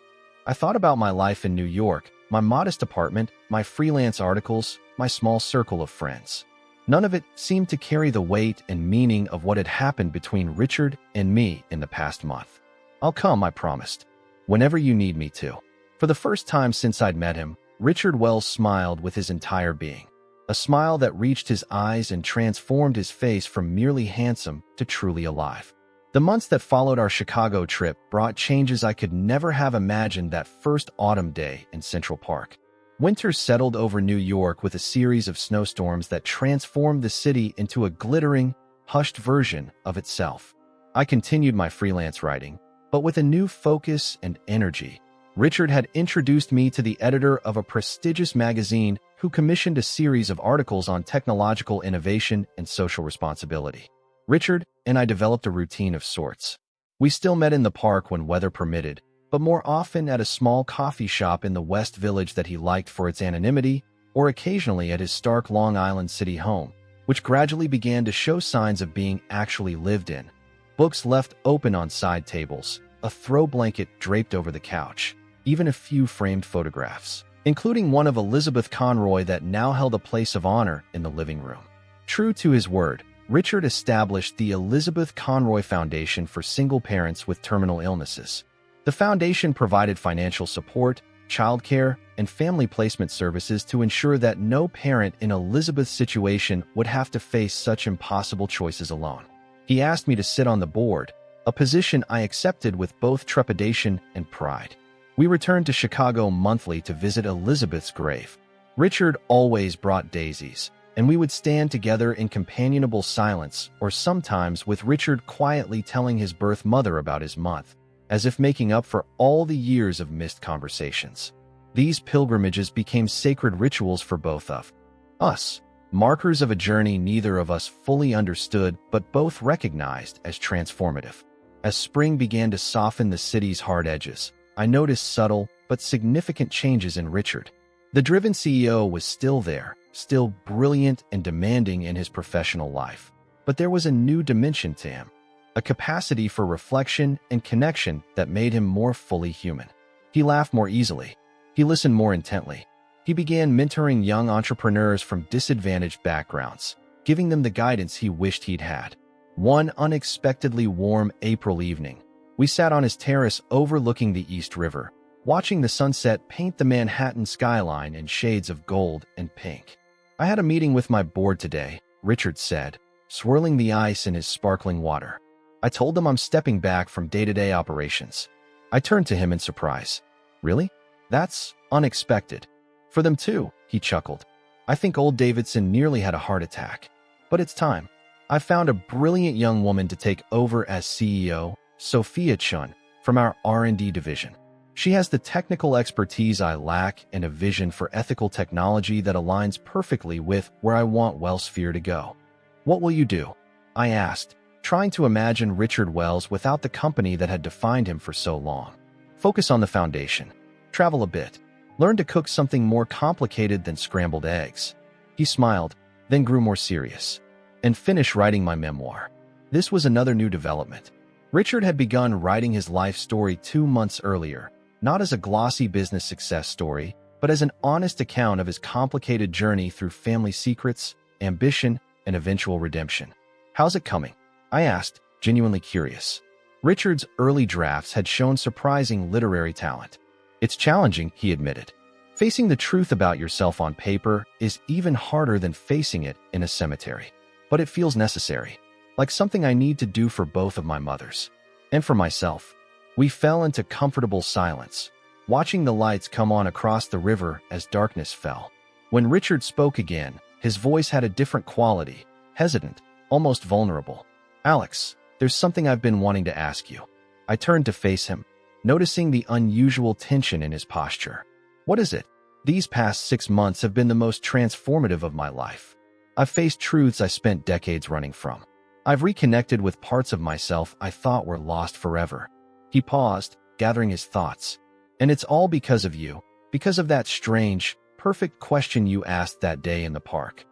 I thought about my life in New York, my modest apartment, my freelance articles, my small circle of friends. None of it seemed to carry the weight and meaning of what had happened between Richard and me in the past month. I'll come, I promised. Whenever you need me to. For the first time since I'd met him, Richard Wells smiled with his entire being. A smile that reached his eyes and transformed his face from merely handsome to truly alive. The months that followed our Chicago trip brought changes I could never have imagined that first autumn day in Central Park. Winter settled over New York with a series of snowstorms that transformed the city into a glittering, hushed version of itself. I continued my freelance writing, but with a new focus and energy. Richard had introduced me to the editor of a prestigious magazine who commissioned a series of articles on technological innovation and social responsibility. Richard and I developed a routine of sorts. We still met in the park when weather permitted, but more often at a small coffee shop in the West Village that he liked for its anonymity, or occasionally at his stark Long Island City home, which gradually began to show signs of being actually lived in. Books left open on side tables, a throw blanket draped over the couch, even a few framed photographs, including one of Elizabeth Conroy that now held a place of honor in the living room. True to his word, Richard established the Elizabeth Conroy Foundation for single parents with terminal illnesses. The foundation provided financial support, childcare, and family placement services to ensure that no parent in Elizabeth's situation would have to face such impossible choices alone. He asked me to sit on the board, a position I accepted with both trepidation and pride. We returned to Chicago monthly to visit Elizabeth's grave. Richard always brought daisies, and we would stand together in companionable silence, or sometimes with Richard quietly telling his birth mother about his month, as if making up for all the years of missed conversations. These pilgrimages became sacred rituals for both of us, markers of a journey neither of us fully understood but both recognized as transformative. As spring began to soften the city's hard edges, I noticed subtle but significant changes in Richard. The driven CEO was still there, still brilliant and demanding in his professional life, but there was a new dimension to him. A capacity for reflection and connection that made him more fully human. He laughed more easily. He listened more intently. He began mentoring young entrepreneurs from disadvantaged backgrounds, giving them the guidance he wished he'd had. One unexpectedly warm April evening, we sat on his terrace overlooking the East River, watching the sunset paint the Manhattan skyline in shades of gold and pink. I had a meeting with my board today, Richard said, swirling the ice in his sparkling water. I told them I'm stepping back from day-to-day operations. I turned to him in surprise. Really? That's unexpected. For them too, he chuckled. I think old Davidson nearly had a heart attack. But it's time. I found a brilliant young woman to take over as CEO, Sophia Chun, from our R&D division. She has the technical expertise I lack and a vision for ethical technology that aligns perfectly with where I want WellSphere to go. What will you do? I asked, trying to imagine Richard Wells without the company that had defined him for so long. Focus on the foundation. Travel a bit. Learn to cook something more complicated than scrambled eggs. He smiled, then grew more serious. And finish writing my memoir. This was another new development. Richard had begun writing his life story 2 months earlier, not as a glossy business success story, but as an honest account of his complicated journey through family secrets, ambition, and eventual redemption. How's it coming? I asked, genuinely curious. Richard's early drafts had shown surprising literary talent. It's challenging, he admitted. Facing the truth about yourself on paper is even harder than facing it in a cemetery. But it feels necessary, like something I need to do for both of my mothers. And for myself. We fell into comfortable silence, watching the lights come on across the river as darkness fell. When Richard spoke again, his voice had a different quality, hesitant, almost vulnerable. Alex, there's something I've been wanting to ask you. I turned to face him, noticing the unusual tension in his posture. What is it? These past 6 months have been the most transformative of my life. I've faced truths I spent decades running from. I've reconnected with parts of myself I thought were lost forever. He paused, gathering his thoughts. And it's all because of you, because of that strange, perfect question you asked that day in the park.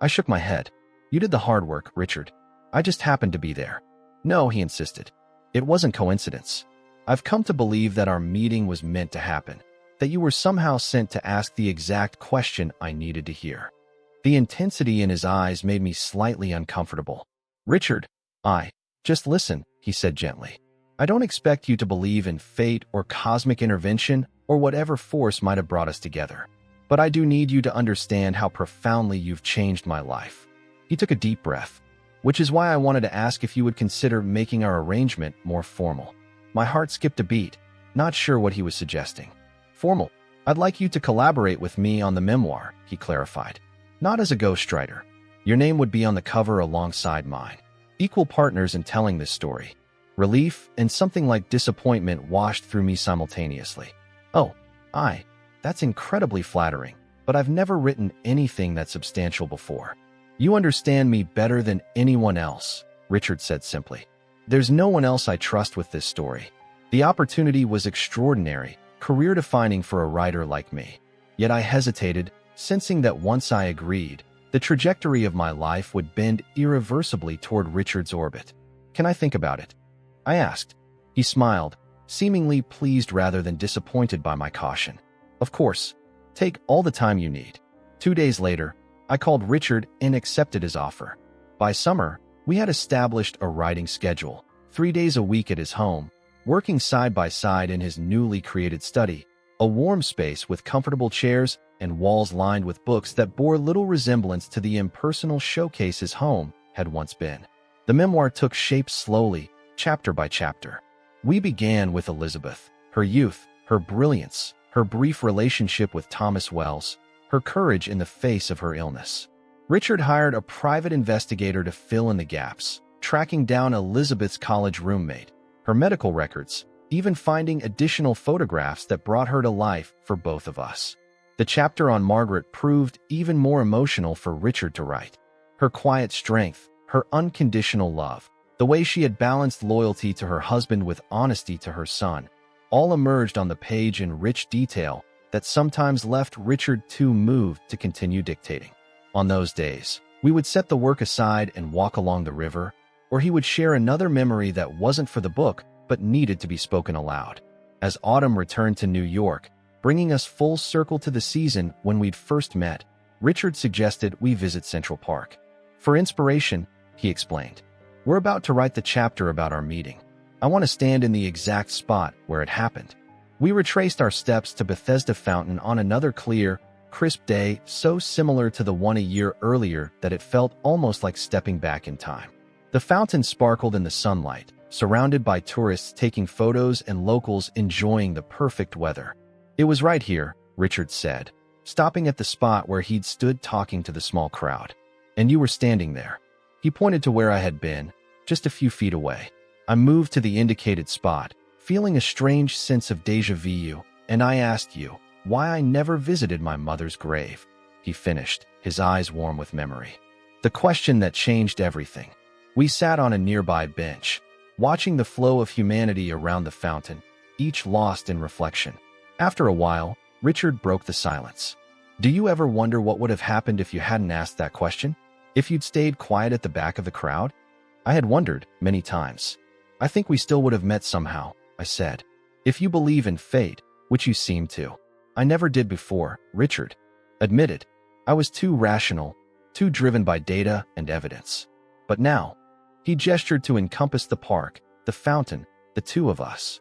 I shook my head. You did the hard work, Richard. I just happened to be there. No, he insisted. It wasn't coincidence. I've come to believe that our meeting was meant to happen, that you were somehow sent to ask the exact question I needed to hear. The intensity in his eyes made me slightly uncomfortable. Richard, just listen, he said gently. I don't expect you to believe in fate or cosmic intervention or whatever force might have brought us together. But I do need you to understand how profoundly you've changed my life. He took a deep breath, which is why I wanted to ask if you would consider making our arrangement more formal. My heart skipped a beat, not sure what he was suggesting. Formal. I'd like you to collaborate with me on the memoir, he clarified. Not as a ghostwriter. Your name would be on the cover alongside mine. Equal partners in telling this story. Relief and something like disappointment washed through me simultaneously. Oh, that's incredibly flattering, but I've never written anything that substantial before. You understand me better than anyone else, Richard said simply. There's no one else I trust with this story. The opportunity was extraordinary, career-defining for a writer like me. Yet I hesitated, sensing that once I agreed, the trajectory of my life would bend irreversibly toward Richard's orbit. Can I think about it? I asked. He smiled, seemingly pleased rather than disappointed by my caution. Of course. Take all the time you need. 2 days later, I called Richard and accepted his offer. By summer, we had established a writing schedule, 3 days a week at his home, working side by side in his newly created study, a warm space with comfortable chairs and walls lined with books that bore little resemblance to the impersonal showcase his home had once been. The memoir took shape slowly, chapter by chapter. We began with Elizabeth, her youth, her brilliance, her brief relationship with Thomas Wells, her courage in the face of her illness. Richard hired a private investigator to fill in the gaps, tracking down Elizabeth's college roommate, her medical records, even finding additional photographs that brought her to life for both of us. The chapter on Margaret proved even more emotional for Richard to write. Her quiet strength, her unconditional love, the way she had balanced loyalty to her husband with honesty to her son, all emerged on the page in rich detail that sometimes left Richard too moved to continue dictating. On those days, we would set the work aside and walk along the river, or he would share another memory that wasn't for the book but needed to be spoken aloud. As autumn returned to New York, bringing us full circle to the season when we'd first met, Richard suggested we visit Central Park. For inspiration, he explained, we're about to write the chapter about our meeting. I want to stand in the exact spot where it happened. We retraced our steps to Bethesda Fountain on another clear, crisp day so similar to the one a year earlier that it felt almost like stepping back in time. The fountain sparkled in the sunlight, surrounded by tourists taking photos and locals enjoying the perfect weather. It was right here, Richard said, stopping at the spot where he'd stood talking to the small crowd. And you were standing there. He pointed to where I had been, just a few feet away. I moved to the indicated spot, feeling a strange sense of déjà vu, and I asked you why I never visited my mother's grave. He finished, his eyes warm with memory. The question that changed everything. We sat on a nearby bench, watching the flow of humanity around the fountain, each lost in reflection. After a while, Richard broke the silence. Do you ever wonder what would have happened if you hadn't asked that question? If you'd stayed quiet at the back of the crowd? I had wondered many times. I think we still would have met somehow, I said. If you believe in fate, which you seem to. I never did before, Richard admitted. I was too rational, too driven by data and evidence. But now, he gestured to encompass the park, the fountain, the two of us.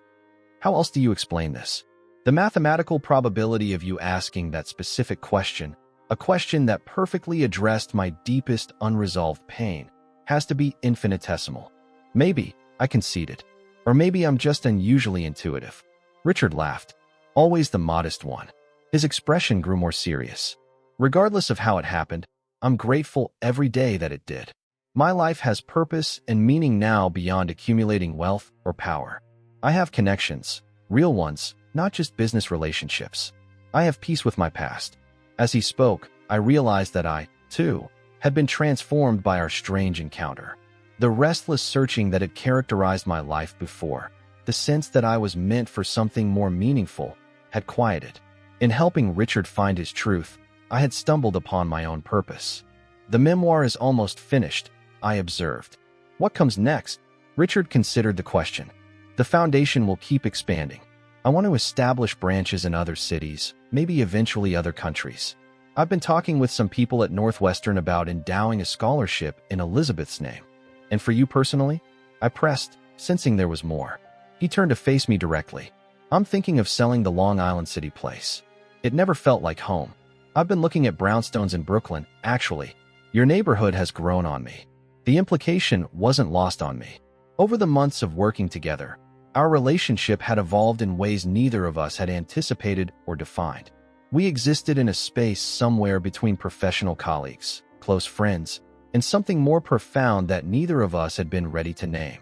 How else do you explain this? The mathematical probability of you asking that specific question, a question that perfectly addressed my deepest unresolved pain, has to be infinitesimal. Maybe, I conceded. Or maybe I'm just unusually intuitive. Richard laughed, always the modest one. His expression grew more serious. Regardless of how it happened, I'm grateful every day that it did. My life has purpose and meaning now beyond accumulating wealth or power. I have connections, real ones, not just business relationships. I have peace with my past. As he spoke, I realized that I, too, had been transformed by our strange encounter. The restless searching that had characterized my life before, the sense that I was meant for something more meaningful, had quieted. In helping Richard find his truth, I had stumbled upon my own purpose. The memoir is almost finished, I observed. What comes next? Richard considered the question. The foundation will keep expanding. I want to establish branches in other cities, maybe eventually other countries. I've been talking with some people at Northwestern about endowing a scholarship in Elizabeth's name. And for you personally? I pressed, sensing there was more. He turned to face me directly. I'm thinking of selling the Long Island City place. It never felt like home. I've been looking at brownstones in Brooklyn, actually. Your neighborhood has grown on me. The implication wasn't lost on me. Over the months of working together, our relationship had evolved in ways neither of us had anticipated or defined. We existed in a space somewhere between professional colleagues, close friends, and something more profound that neither of us had been ready to name.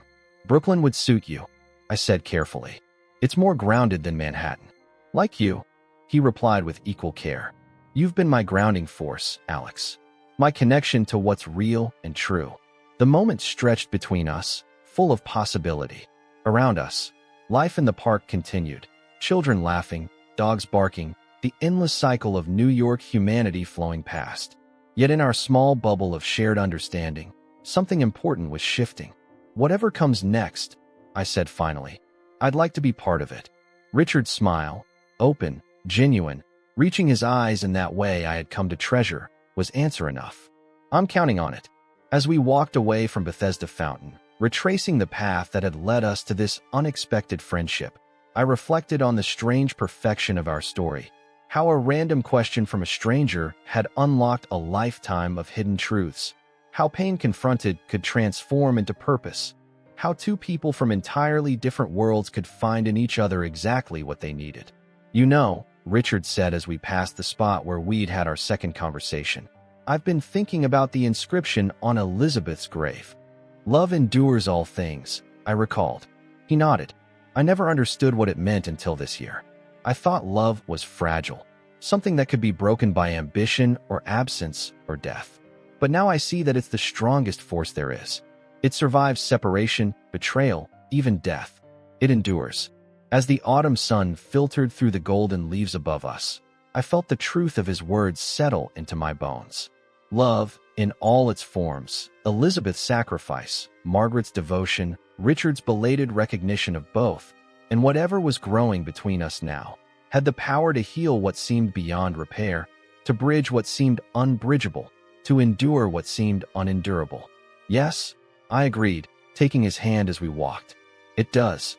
Brooklyn would suit you, I said carefully. It's more grounded than Manhattan. Like you, he replied with equal care. You've been my grounding force, Alex. My connection to what's real and true. The moment stretched between us, full of possibility. Around us, life in the park continued. Children laughing, dogs barking, the endless cycle of New York humanity flowing past. Yet in our small bubble of shared understanding, something important was shifting. Whatever comes next, I said finally, I'd like to be part of it. Richard's smile, open, genuine, reaching his eyes in that way I had come to treasure, was answer enough. I'm counting on it. As we walked away from Bethesda Fountain, retracing the path that had led us to this unexpected friendship, I reflected on the strange perfection of our story. How a random question from a stranger had unlocked a lifetime of hidden truths. How pain confronted could transform into purpose. How two people from entirely different worlds could find in each other exactly what they needed. You know, Richard said as we passed the spot where we'd had our second conversation, I've been thinking about the inscription on Elizabeth's grave. Love endures all things, I recalled. He nodded. I never understood what it meant until this year. I thought love was fragile, something that could be broken by ambition or absence or death. But now I see that it's the strongest force there is. It survives separation, betrayal, even death. It endures. As the autumn sun filtered through the golden leaves above us, I felt the truth of his words settle into my bones. Love, in all its forms, Elizabeth's sacrifice, Margaret's devotion, Richard's belated recognition of both, and whatever was growing between us now, had the power to heal what seemed beyond repair, to bridge what seemed unbridgeable, to endure what seemed unendurable. Yes, I agreed, taking his hand as we walked. It does.